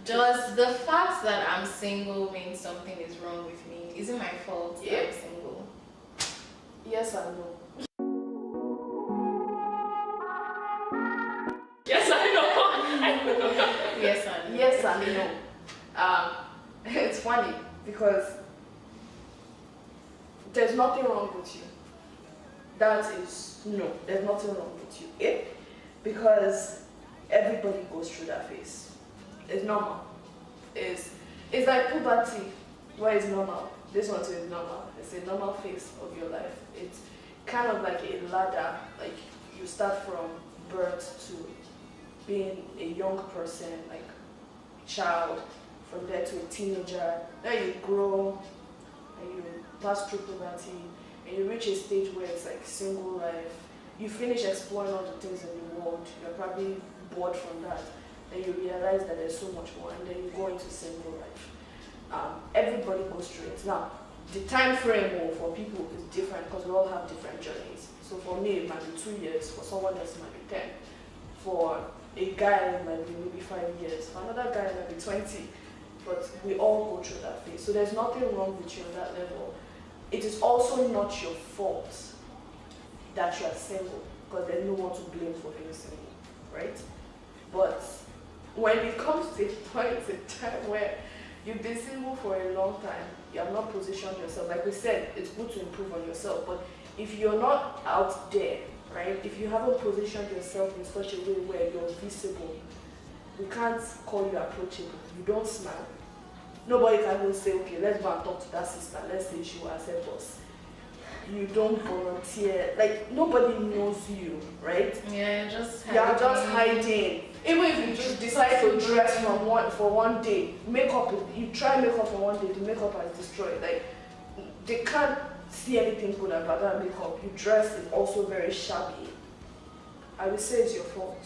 Does the fact that I'm single mean something is wrong with me? Is it my fault that I'm single? Yes and no. Yes, I know. Yes and no. Yes and no. It's funny because there's nothing wrong with you. That is no. There's nothing wrong with you. Because everybody goes through that phase. It's normal. It's like puberty, where it's normal. This one too is normal. It's a normal phase of your life. It's kind of like a ladder. Like you start from birth to being a young person, like child, from there to a teenager. Then you grow and you pass through puberty and you reach a stage where it's like single life. You finish exploring all the things in the world. You're probably bored from that. Then you realize that there's so much more, and then you go into single life. Everybody goes through it. Now, the time frame for people is different because we all have different journeys. So for me, it might be 2 years. For someone else, it might be 10. For a guy, it might be maybe 5 years. For another guy, it might be 20. But we all go through that phase. So there's nothing wrong with you on that level. It is also not your fault that you are single, because there's no one to blame for being single, right? But when it comes to a point in time where you've been single for a long time, you have not positioned yourself. Like we said, it's good to improve on yourself, but if you're not out there, right? If you haven't positioned yourself in such a way where you're visible, we can't call you approachable. You don't smile. Nobody can even say, okay, let's go and talk to that sister. Let's say she will accept us. You don't volunteer. Like, nobody knows you, right? Yeah, you're just hiding. Even if you just decide to dress for one day, you try makeup for one day, the makeup is destroyed. Like, they can't see anything good about that makeup. You dress is also very shabby. I would say it's your fault.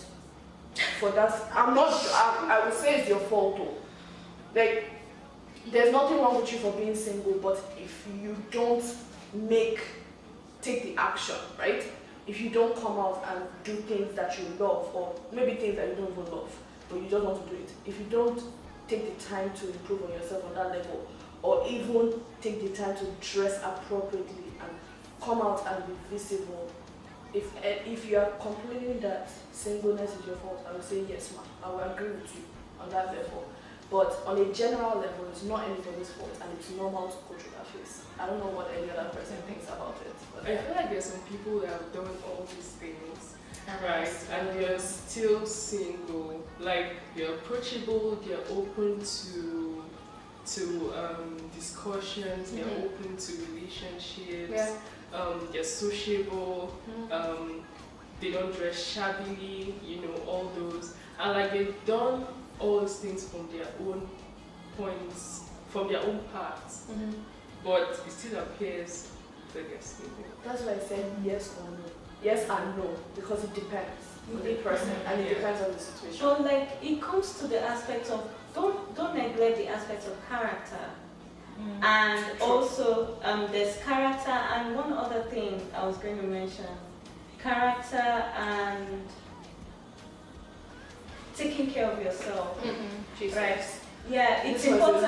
For that, I would say it's your fault though. Like, there's nothing wrong with you for being single, but if you don't take the action, right? If you don't come out and do things that you love, or maybe things that you don't even love, but you just want to do it. If you don't take the time to improve on yourself on that level, or even take the time to dress appropriately and come out and be visible, if you are complaining that singleness is your fault, I would say yes, ma'am. I will agree with you on that level. But on a general level, it's not anybody's fault, and it's normal to go through that phase. I don't know what any other person thinks about it. But I feel like there's some people that have done all these things, right? And they're still single. Like, they're approachable, they're open to discussions, they're open to relationships, they're sociable, they don't dress shabbily, all those. And like, they've done all these things from their own points, from their own parts, but it still appears that they're single. That's why I said yes or no. Yes and no, because it depends on the person and it depends on the situation. So like, it comes to the aspect of, don't neglect the aspect of character. And also there's character and one other thing I was going to mention. Character and taking care of yourself. Right? Yeah, it's important.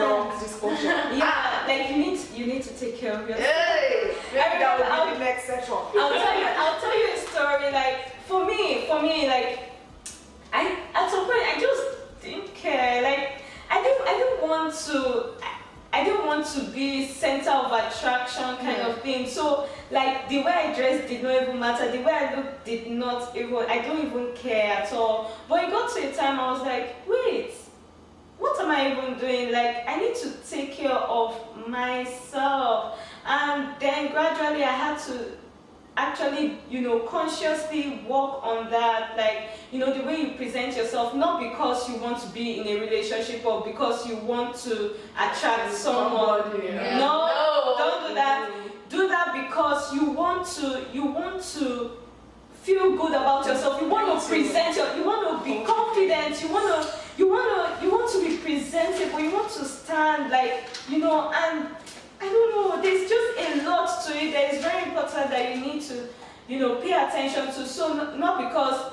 Yeah, like you need to take care of yourself. Hey, that will be the next section. I'll tell you a story. Like for me, like I at some point I just didn't care. Like I didn't want to be center of attraction kind of thing. So like the way I dressed did not even matter. The way I looked did not even. I don't even care at all. But it got to a time I was like, wait, what am I even doing? Like I need to take care of myself. And then gradually I had to actually, consciously work on that. Like, the way you present yourself, not because you want to be in a relationship or because you want to attract someone. No, don't do that. Do that because you want to feel good about yourself. You want to present you want to be confident. You want to be presentable. You want to stand and I don't know, there's just a lot to it that is very important that you need to, pay attention to. So not because,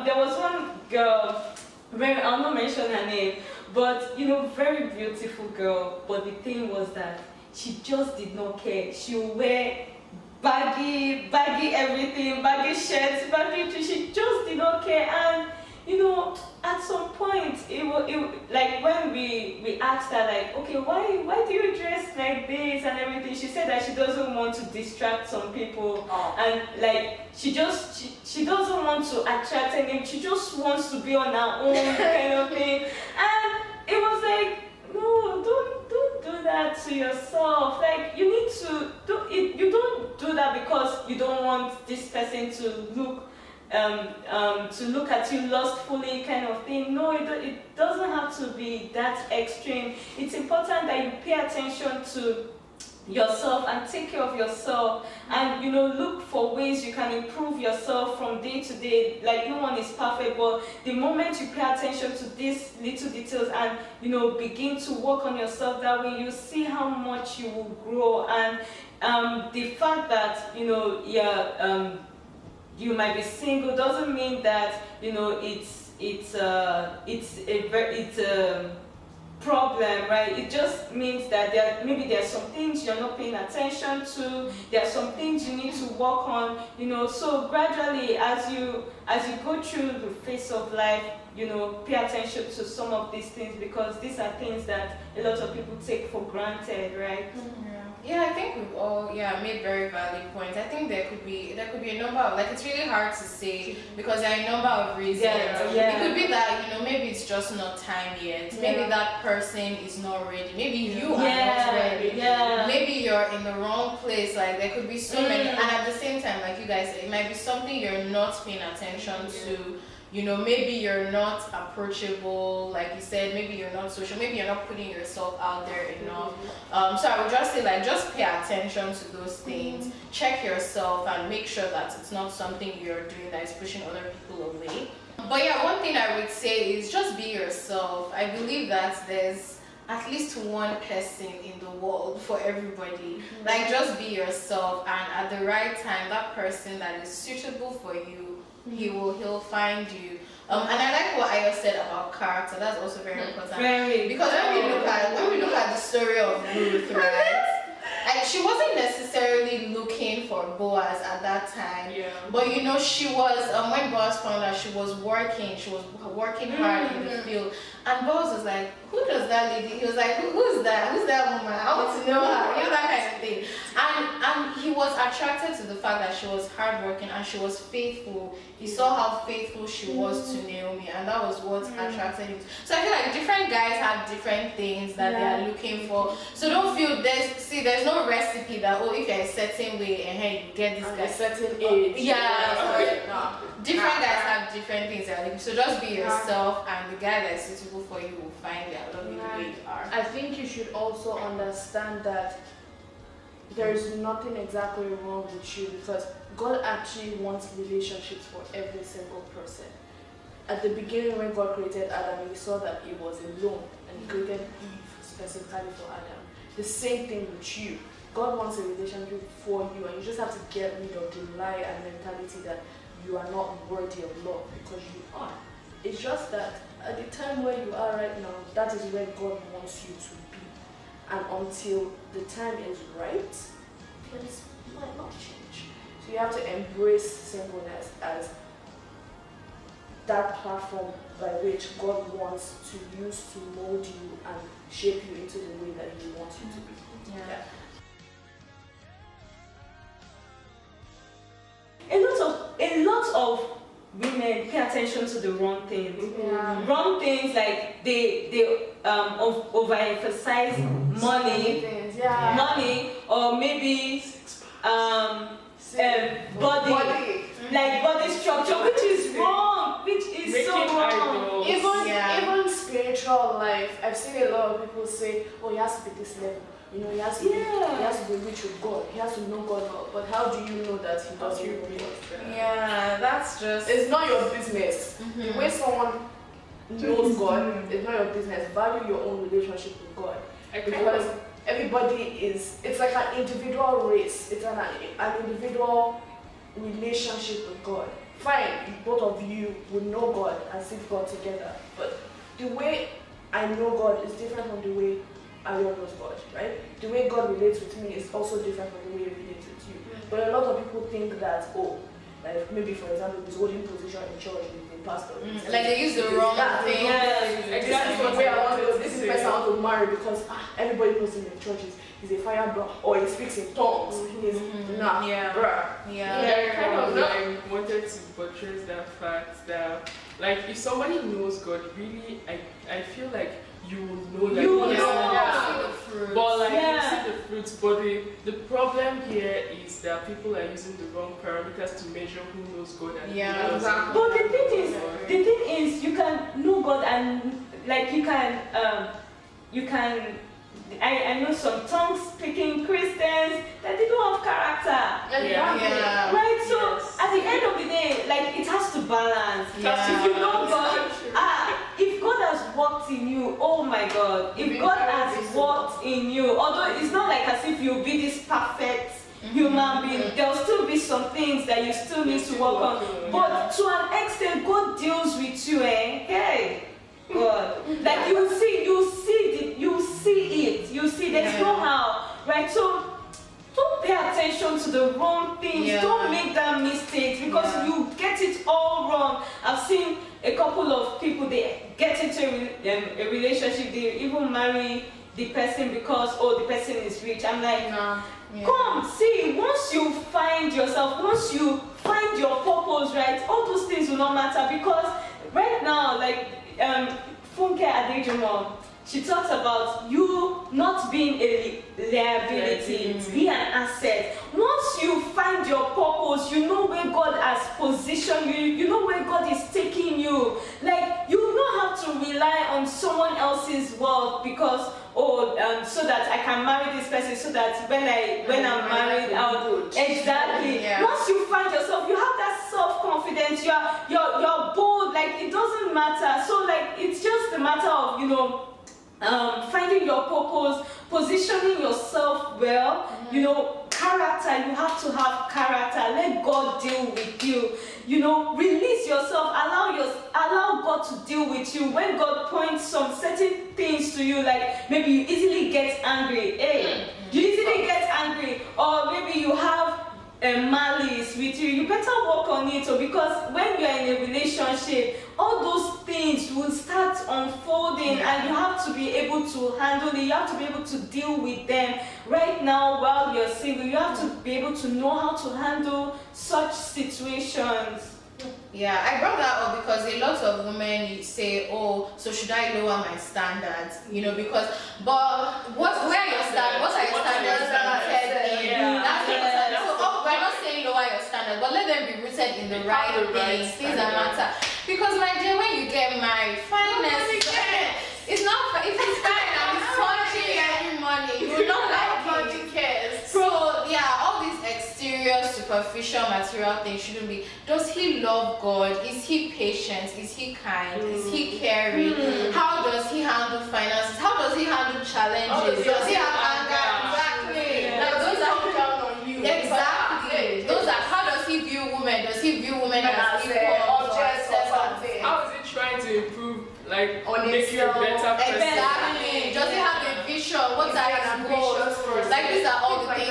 there was one girl, I'll not mention her name, But very beautiful girl. But the thing was that she just did not care. She would wear baggy everything, baggy shirts, baggy. She just did not care. And at some point, it like when we asked her, like, okay, why do you dress like this and everything? She said that she doesn't want to distract some people, and like she doesn't want to attract anyone. She just wants to be on her own kind of thing. And it was like, no, don't do that to yourself. Like, you need to you don't do that because you don't want this person to look at you lustfully kind of thing. No, it doesn't have to be that extreme. It's important that you pay attention to yourself and take care of yourself, and look for ways you can improve yourself from day to day. Like, no one is perfect, but the moment you pay attention to these little details and begin to work on yourself, that way you see how much you will grow. And the fact that you might be single doesn't mean that it's a problem, right? It just means that maybe there are some things you're not paying attention to. There are some things you need to work on. So gradually, as you go through the phase of life, pay attention to some of these things, because these are things that a lot of people take for granted, right? Yeah, I think we've all made very valid points. I think there could be a number of, like, it's really hard to say because there are a number of reasons. It could be that maybe it's just not time yet. Maybe that person is not ready. Maybe you are not ready. Maybe you're in the wrong place. Like, there could be so many. And at the same time, like you guys said, it might be something you're not paying attention to. Maybe you're not approachable, like you said, maybe you're not social, maybe you're not putting yourself out there enough. So I would just say, like, just pay attention to those things, check yourself and make sure that it's not something you're doing that is pushing other people away. But yeah, one thing I would say is just be yourself. I believe that there's at least one person in the world for everybody. Like, just be yourself, and at the right time, that person that is suitable for you, he'll find you. And I like what Ayo said about character. That's also very important. Because when we look at the story of Ruth, right? Like, she wasn't necessarily looking for Boaz at that time. But she was when Boaz found out, she was working hard in the field. And Boaz was like, who does that lady? He was like, who's that woman? I want to know her. That kind of thing. And he was attracted to the fact that she was hardworking and she was faithful. He saw how faithful she was to Naomi, and that was what attracted him. So I feel like different guys have different things that they are looking for. So don't feel there's no recipe that, if you're a certain way and you get this guy a certain age. Different guys have different things they're looking. So just be yourself, and the guy that's suitable for you will find you. I love you the way you are. I think you should also understand that there's nothing exactly wrong with you, because God actually wants relationships for every single person. At the beginning, when God created Adam, he saw that he was alone, and he created Eve specifically for Adam. The same thing with you. God wants a relationship for you, and you just have to get rid of the lie and mentality that you are not worthy of love, because you are. It's just that at the time where you are right now, that is where God wants you to be. And until the time is right, things might not change. So you have to embrace singleness as that platform by which God wants to use to mold you and shape you into the way that He wants you to be. A lot of women pay attention to the wrong things. Wrong things, like they overemphasize money, or maybe body, like body structure, which is wrong, so wrong. Even spiritual life, I've seen a lot of people say, he has to be this level. He has to be rich with God. He has to know God. But how do you know that he doesn't know God? That's just... It's not your business. The way someone knows God, it's not your business. Value your own relationship with God. Because everybody it's like an individual race. It's an individual relationship with God. Fine, both of you would know God and seek God together. But the way I know God is different from the way Ayo knows God, right? The way God relates with me is also different from the way He relates with you. But a lot of people think that, like maybe for example, this holding position in church with the pastor. Like they use the wrong thing. Exactly the way I want to. This is the person I want to marry because everybody knows him in churches. He's a firebrand or he speaks in tongues. He's bruh. I kind of like wanted to buttress that fact that like if somebody knows God really, I feel like you will know that see the fruits. But like you see the fruits, but the problem here is that people are using the wrong parameters to measure who knows God and who knows God. But the thing is, you can know God and like you can. I know some tongue-speaking Christians that they don't have character. Right? So at the end of the day, like it has to balance. If you know God, if God has worked in you, oh my God, if God has worked in you, although it's not like as if you'll be this perfect human being, there'll still be some things that you still need to work on. But to an extent, God deals with you, Hey. God. Like you see there's no how, right? So don't pay attention to the wrong things. Don't make that mistake because you get it all wrong. I've seen a couple of people, they get into a relationship, they even marry the person because the person is rich. I'm like, come see, once you find yourself, once you find your purpose, right, all those things will not matter because right now, like Funke Adejumo, she talks about you not being a liability, be an asset. Once you find your purpose, you know where God has positioned you, you know where God is taking you. Like, you don't have to rely on someone else's wealth because, so that I can marry this person, so that when I'm married, I'll... Exactly. Once you find yourself, you have that self-confidence, you're bold, like, it doesn't matter. So, like, it's just a matter of, finding your purpose, positioning yourself well, character, you have to have character, let God deal with you, release yourself, allow God to deal with you. When God points some certain things to you, like maybe you easily get angry, or maybe you have malice with you better work on it, because when you're in a relationship, all those things will start unfolding and you have to be able to handle it, you have to be able to deal with them. Right now, while you're single, you have to be able to know how to handle such situations. Yeah, I brought that up because a lot of women say, so should I lower my standards? Because, but what are your standards rooted in? So we're not saying lower your standards, but let them be rooted in the right things that matter. Because my dear, when you get married, finance, it's not, if it's fine and it's punching every money, you will not like it. So all these exterior, superficial, material things shouldn't be. Does he love God? Is he patient? Is he kind? Is he caring? How does he handle finances? How does he handle challenges? Does he have anger? Exactly. Like those are down on you. Exactly. Those are, how does he view women? Does he view women as equal objects or something? How is he trying to improve, like, on make you a better person? Exactly. Does he have a vision? What are his goals? Like, these are all the things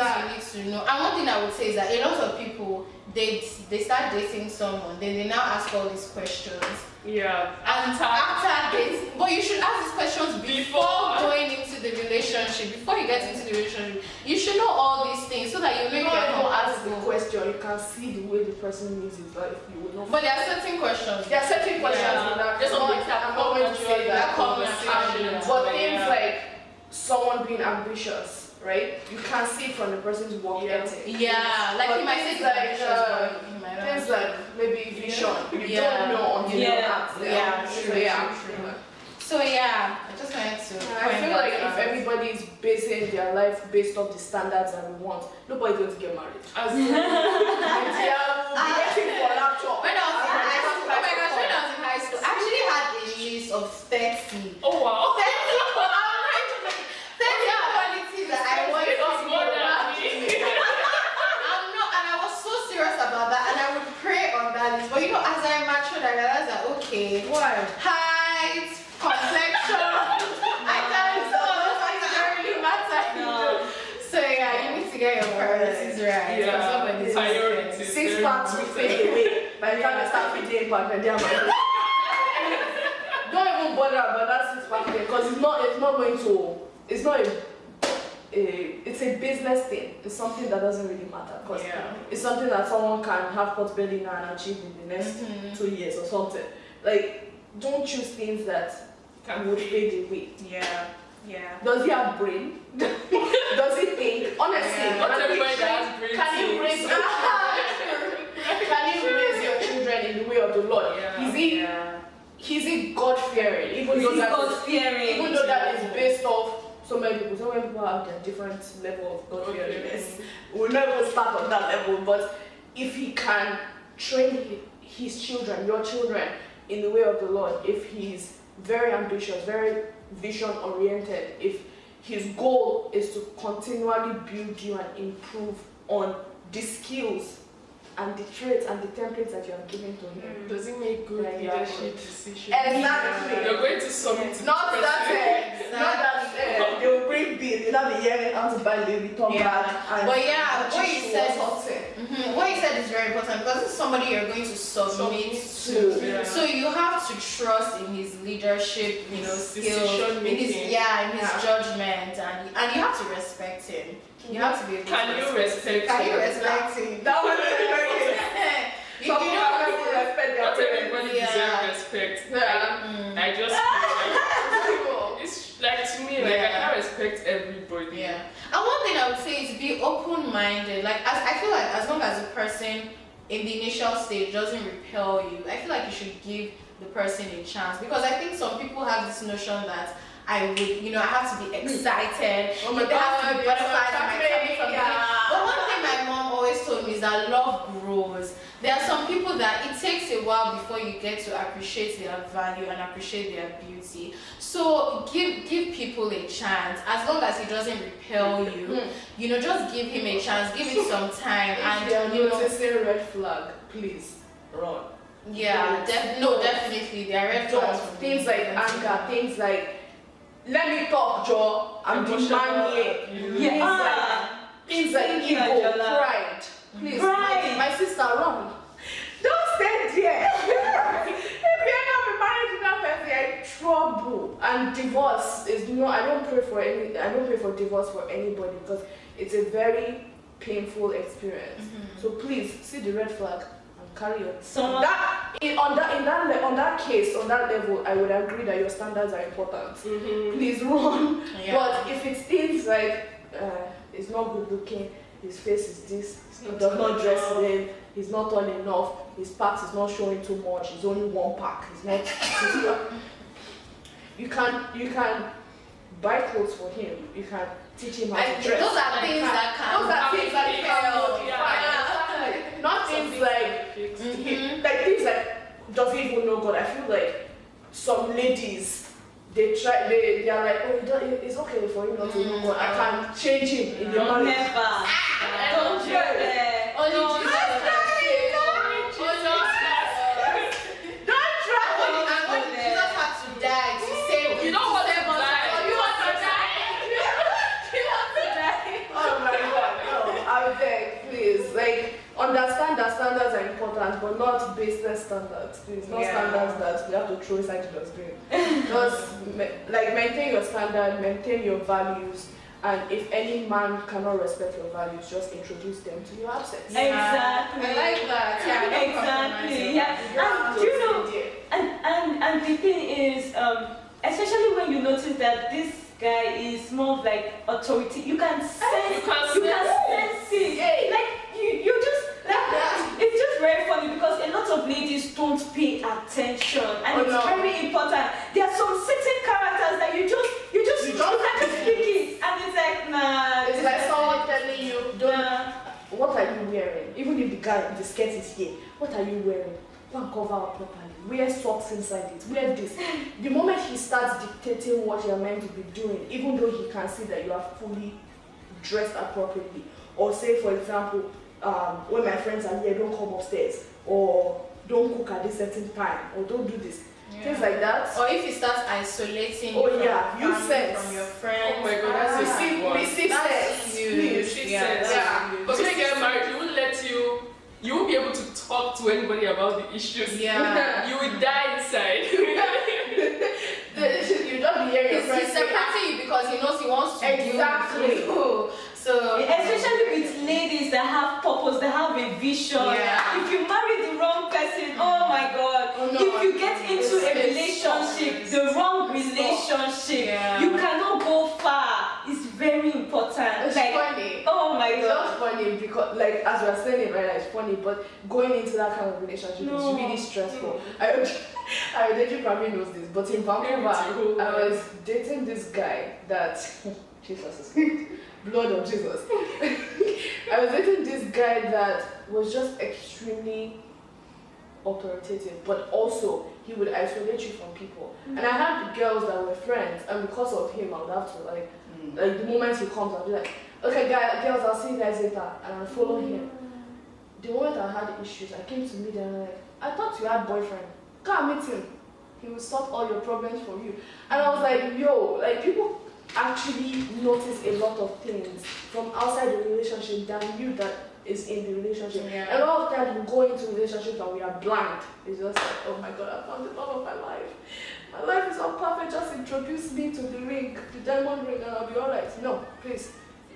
you need to know. And one thing I would say is that a lot of people, they start dating someone, then they now ask all these questions. Yeah. After dating. But you should ask these questions before going into the relationship. Before you get into the relationship, you should know all these things so that you make your don't ask the question. You can see the way the person lives his life. You will not. But there are certain questions. There are certain questions that just I'm not going to say that conversation. But things like someone being ambitious. Right? You can see from the person's work ethic. Yeah, like he might say things like maybe vision. You don't know until you act. So I just wanted to. I feel like if everybody is basing their life based off the standards that we want, nobody's going to get married. When I was in high school, I actually had a list of 30. Oh wow. 30 qualities that I wanted to be. And I was so serious about that, and I would pray on that list. But as I matured, I realized that height, complexion, fade away by the time I start feeding impact and don't even bother about that 6 pack because it's not going to, it's not it's a business thing. It's something that doesn't really matter because it's something that someone can have pot belly now and achieve in the next 2 years or something. Like, don't choose things that would fade away. Yeah. Does he have brain? Does he think? Honestly, can you raise your children in the way of the Lord? Is he God-fearing? Even though that is based off so many people have their different level of God-fearingness. We'll never start on that level, but if he can train his children, your children, in the way of the Lord, if he's very ambitious, very vision-oriented, if his goal is to continually build you and improve on the skills and the traits and the templates that you are giving to him. Does he make good leadership decisions? Exactly. You're going to submit to not that they will bring bill, you'll not be hearing how to buy Louis Vuitton bag. But what you said is very important because it's somebody you're going to submit to. So you have to trust in his leadership, skills, in his judgment, and you have to respect him. You have to be able to respect him? That was very Some people respect their Not everybody deserves respect. I just it's like to me, like I can't respect everybody. Yeah. And one thing I would say is be open-minded. Like I feel like as long as the person in the initial stage doesn't repel you, I feel like you should give the person a chance. Because I think some people have this notion that I would, I have to be excited. Oh my God, have to be butterflies in my tummy from But one thing my mom always told me is that love grows. There are some people that it takes a while before you get to appreciate their value and appreciate their beauty. So give people a chance. As long as he doesn't repel you, just give him a chance. Give it some time. And you noticing a red flag, please run. Yeah, definitely there are red flags. Things like anger, things like let me talk, Joe. I'm demanding. Things like ego, pride. Please, my sister, run. Don't stay there. If you're not married to that person, you're in trouble. And divorce is I don't pray for divorce for anybody because it's a very painful experience. So please see the red flag and carry on. On that case, on that level, I would agree that your standards are important. Please run. But if it's things like it's not good looking, his face is this, he does not dress well, he's not tall enough, his packs is not showing too much, he's only one pack, he's not you can buy clothes for him, you can teach him how to dress. Those are things that can not things like things like does he even know God? I feel like some ladies they are like, it's okay for him not to know God. I can change him in your marriage. Never. Don't do that. Only Jesus Jesus had to die to save you. Don't want to die. You want to die? You want to die? Oh my God, no. I beg, please. Like, understand that standards are important, but not baseless standards. Please, not standards that we have to throw inside the dustbin. Just maintain your standard, maintain your values, and if any man cannot respect your values, just introduce them to your absence. Exactly. I like that. Exactly. And the thing is, especially when you notice that this guy is more of like authority, you can sense it. Like you just it's just very funny because a lot of ladies don't pay attention, and it's very important. There are some certain characters that you just have to speak it, and it's like nah. It's like someone telling you, what are you wearing? Even if the skirt is here, what are you wearing? Go and cover up properly. Wear socks inside it. Wear this. The moment he starts dictating what you're meant to be doing, even though he can see that you are fully dressed appropriately, or say for example, when my friends are here, don't come upstairs, or don't cook at this certain time, or don't do this. Things like that. Or if you start isolating from your friends. Oh my God, that's huge. But when you get married, he won't let you. You won't be able to talk to anybody about the issues. Yeah. You will die inside. You don't be hearing your friends. He's separating you because he knows he wants to Exactly. deal with you. So especially with ladies that have purpose, that have a vision. Yeah. If you marry the wrong person, oh my God. Oh, no, if you get into a relationship, the wrong relationship, Yeah. you cannot go far. It's very important. It's like, funny. oh my It's God. just funny because, like, as we're saying it right now, it's funny, but going into that kind of relationship No. is really stressful. I Deji probably knows this, but in Vancouver, I was dating this guy that, Jesus is blood of Jesus. I was dating this guy that was just extremely authoritative, but also he would isolate you from people. And I had girls that were friends, and because of him, I would have to like the moment he comes, I'll be like, okay, girls, I'll see you guys later, and I'll follow him. The moment I had issues, I came to meet them, and like, I thought you had boyfriend. Go and meet him. He will solve all your problems for you. And I was like, yo, like people actually notice a lot of things from outside the relationship than you that is in the relationship. Yeah. And a lot of times we go into relationships and we are blind. It's just like, oh my God, I found the love of my life. My life is not perfect. Just introduce me to the ring, the diamond ring, and I'll be alright. No, please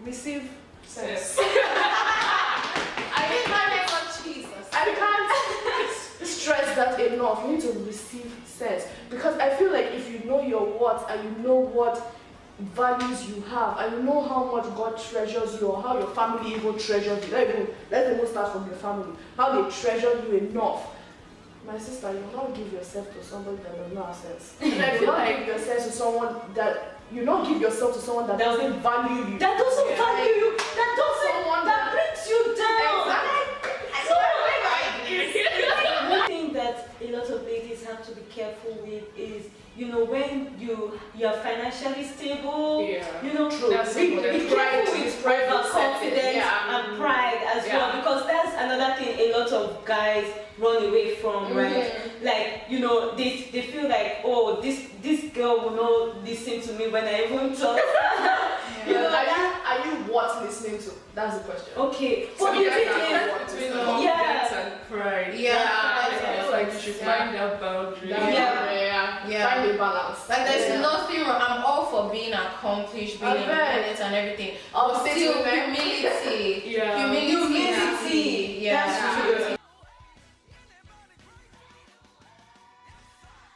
receive sense. I didn't marry for Jesus. I can't stress that enough. You need to receive sense, because I feel like if you know your worth and you know what values you have and you know how much God treasures you, or how your family even treasures you. Let's even start from your family. How they treasure you enough. My sister, you will not give yourself to somebody that does not have sense. And I feel like give yourself to someone that you don't give yourself to someone that doesn't value you. That doesn't value you. That doesn't. That brings you down. One thing that a lot of ladies have to be careful with is, you know, when you're financially stable, you know, be careful with overconfidence and pride as well, because that's another thing a lot of guys run away from, right? Like, you know, they feel like, oh, this girl will not listen to me when I even talk. You know, are you what listening to? That's the question. Okay, So but you the guys thing are is, between confidence and pride. Yeah. I feel like you should find that boundary. Yeah. Find a balance. Like there's nothing wrong. I'm all for being accomplished, being independent and everything. I'll But say still, to them. humility. Yeah. Humility. Yeah. That's true.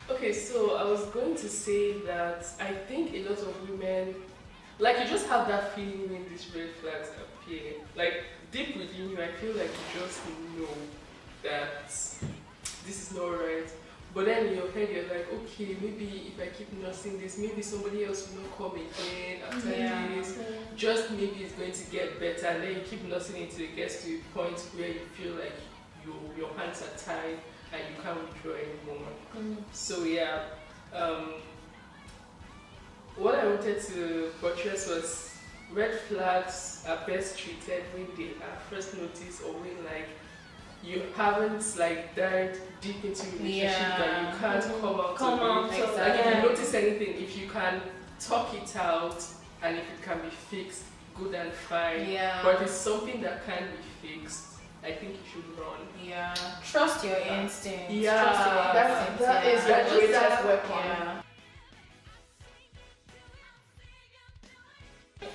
Okay, so I was going to say that I think a lot of women, like, you just have that feeling when these red flags appear. Like, deep within you, I feel like you just know that this is not right. But then in your head, you're like, okay, maybe if I keep nursing this, maybe somebody else will not come again after this. Just maybe it's going to get better. And then you keep nursing it until it gets to a point where you feel like your hands are tied and you can't withdraw anymore. So yeah, what I wanted to buttress was red flags are best treated when they are first noticed, or when like you haven't like dived deep into a relationship that you can't come out of it. Exactly. Like if you notice anything, if you can talk it out and if it can be fixed, good and fine. Yeah. But if it's something that can't be fixed, I think you should run. Yeah. Trust your instincts. Yeah. Trust your instincts. That is the greatest weapon. Yeah.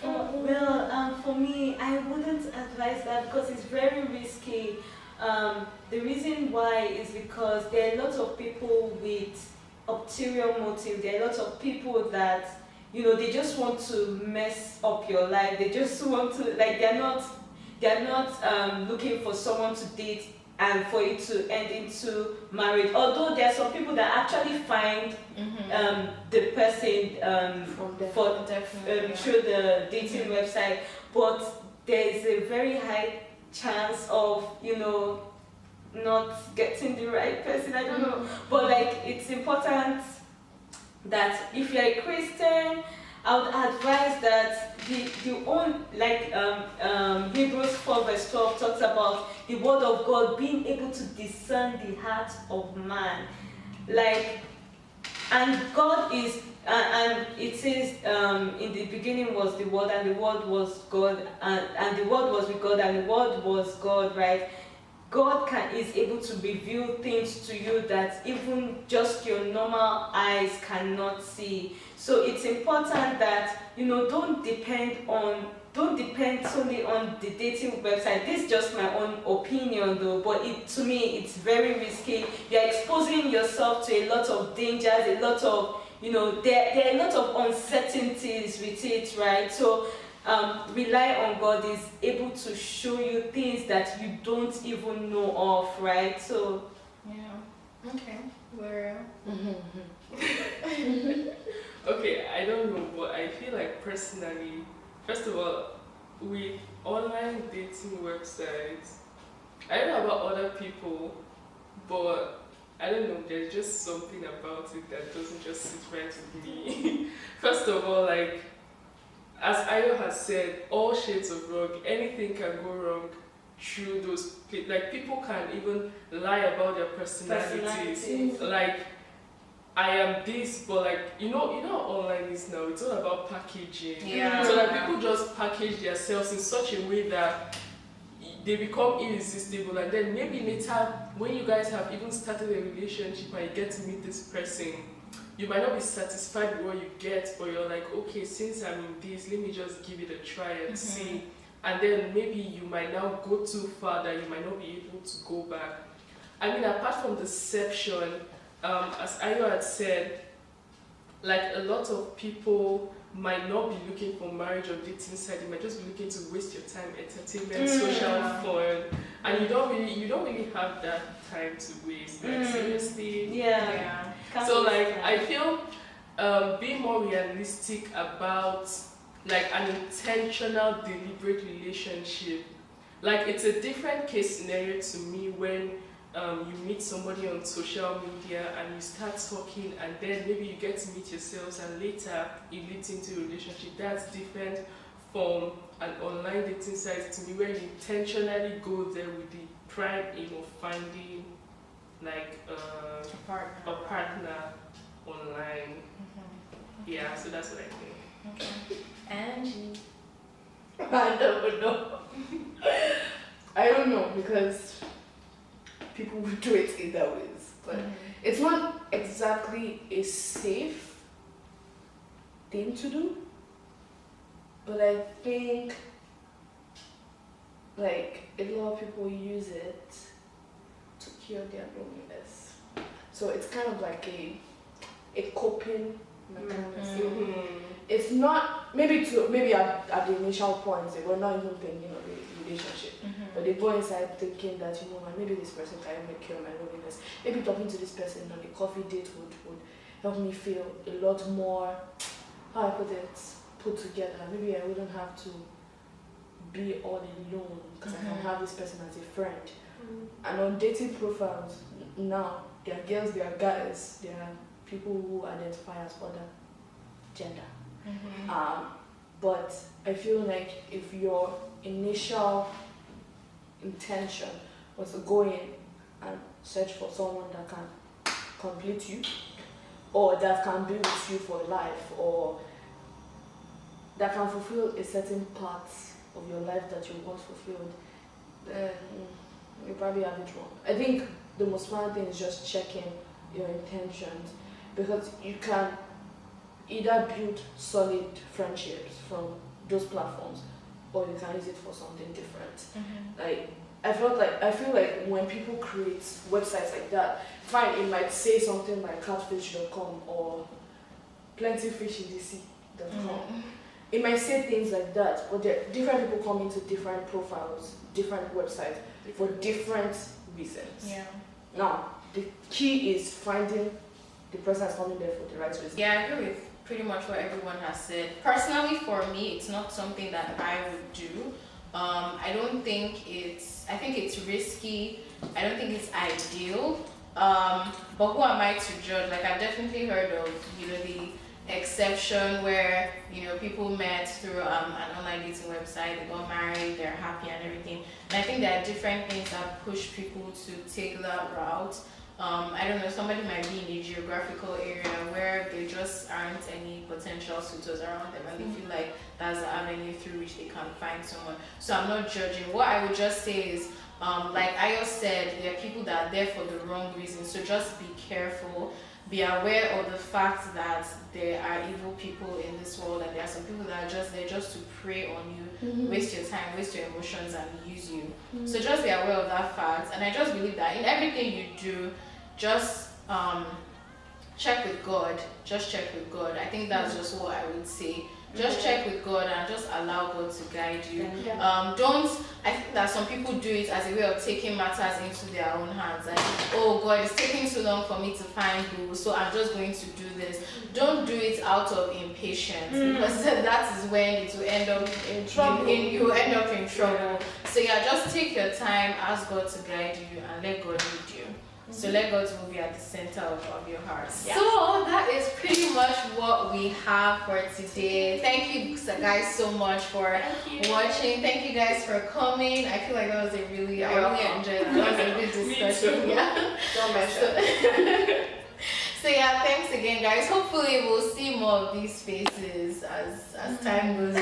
Well, for me, I wouldn't advise that because it's very risky. The reason why is because there are lots of people with ulterior motive. There are lots of people that, you know, they just want to mess up your life. They just want to, like, they're not looking for someone to date and for it to end into marriage. Although there are some people that actually find the person through the dating website, but there is a very high chance of, you know, not getting the right person. I don't know, but like it's important that if you're a Christian, I would advise that the own, like Hebrews 4 verse 12 talks about the word of God being able to discern the heart of man, like, and God is and it says in the beginning was the word, and the word was God, and the word was with God, and the word was God, right? God is able to reveal things to you that even just your normal eyes cannot see. So it's important that, don't depend solely on the dating website. This is just my own opinion though, but to me it's very risky. You're exposing yourself to a lot of dangers, a lot of, there are a lot of uncertainties with it, right? So rely on God is able to show you things that you don't even know of, right? So yeah. Okay. Where? Okay, I don't know, but I feel like personally, first of all, with online dating websites, I don't know about other people, but I don't know, there's just something about it that doesn't just sit right with me. First of all, like, as Ayo has said, all shades of wrong, anything can go wrong through those, like, people can even lie about their personalities. Like, I am this, but like, you know how online is now, it's all about packaging. Yeah. So like people just package themselves in such a way that they become irresistible, and then maybe later when you guys have even started a relationship and you get to meet this person, you might not be satisfied with what you get, but you're like, okay, since I'm in this, let me just give it a try and see. And then maybe you might now go too far that you might not be able to go back. I mean, apart from deception, as Ayo had said, like a lot of people might not be looking for marriage or dating side. You might just be looking to waste your time, entertainment, social fun, and you don't really have that time to waste. Like seriously, yeah. So like I feel being more realistic about like an intentional, deliberate relationship. Like it's a different case scenario to me when you meet somebody on social media and you start talking, and then maybe you get to meet yourselves and later it leads into a relationship. That's different from an online dating site to me, where you intentionally go there with the prime aim of finding like a partner online. Yeah, so that's what I think. Okay. Angie. I don't know. I don't know, because people will do it either ways, but it's not exactly a safe thing to do. But I think like a lot of people use it to cure their loneliness. So it's kind of like a coping mechanism. It's not maybe at the initial point they were not even thinking of the relationship, but they go inside thinking that maybe this person can help me cure my loneliness. Maybe talking to this person on a coffee date would help me feel a lot more, how I put together. Maybe I wouldn't have to be all alone because I can have this person as a friend. And on dating profiles now, there are girls, there are guys, there are people who identify as other gender. But I feel like if your initial intention was to go in and search for someone that can complete you, or that can be with you for life, or that can fulfill a certain part of your life that you want fulfilled, then you probably have it wrong. I think the most important thing is just checking your intentions, because you can either build solid friendships from those platforms, or you can use it for something different. Like I feel like when people create websites like that, fine, it might say something like catfish.com or plentyfishindthesea.com. It might say things like that, but different people come into different profiles, different websites for different reasons. Yeah. Now, the key is finding the person that's coming there for the right reason. Yeah, I agree with pretty much what everyone has said. Personally, for me, it's not something that I would do. I think it's risky. I don't think it's ideal. But who am I to judge? Like, I've definitely heard of, the exception where, people met through an online dating website, they got married, they're happy and everything. And I think there are different things that push people to take that route. I don't know, somebody might be in a geographical area where there just aren't any potential suitors around them, and they feel like that's the avenue through which they can find someone. So I'm not judging. What I would just say is, Like Ayo said, there are people that are there for the wrong reasons. So just be careful. Be aware of the fact that there are evil people in this world, and there are some people that are just there just to prey on you, waste your time, waste your emotions, and use you. So just be aware of that fact. And I just believe that in everything you do, just check with God. Just check with God. I think that's just what I would say. Just check with God and just allow God to guide you. I think that some people do it as a way of taking matters into their own hands. Like, oh God, it's taking too long for me to find boo, so I'm just going to do this. Don't do it out of impatience, because that is when it will end up in trouble. You will end up in trouble. So yeah, just take your time, ask God to guide you, and let God lead you. So let God's will be at the center of your heart. Yeah. So that is pretty much what we have for today. Thank you guys so much for watching. Thank you guys for coming. I feel like that was I really enjoyed that. That was a good discussion. Yeah. Don't mention. So yeah, thanks again guys. Hopefully we'll see more of these faces as time goes on.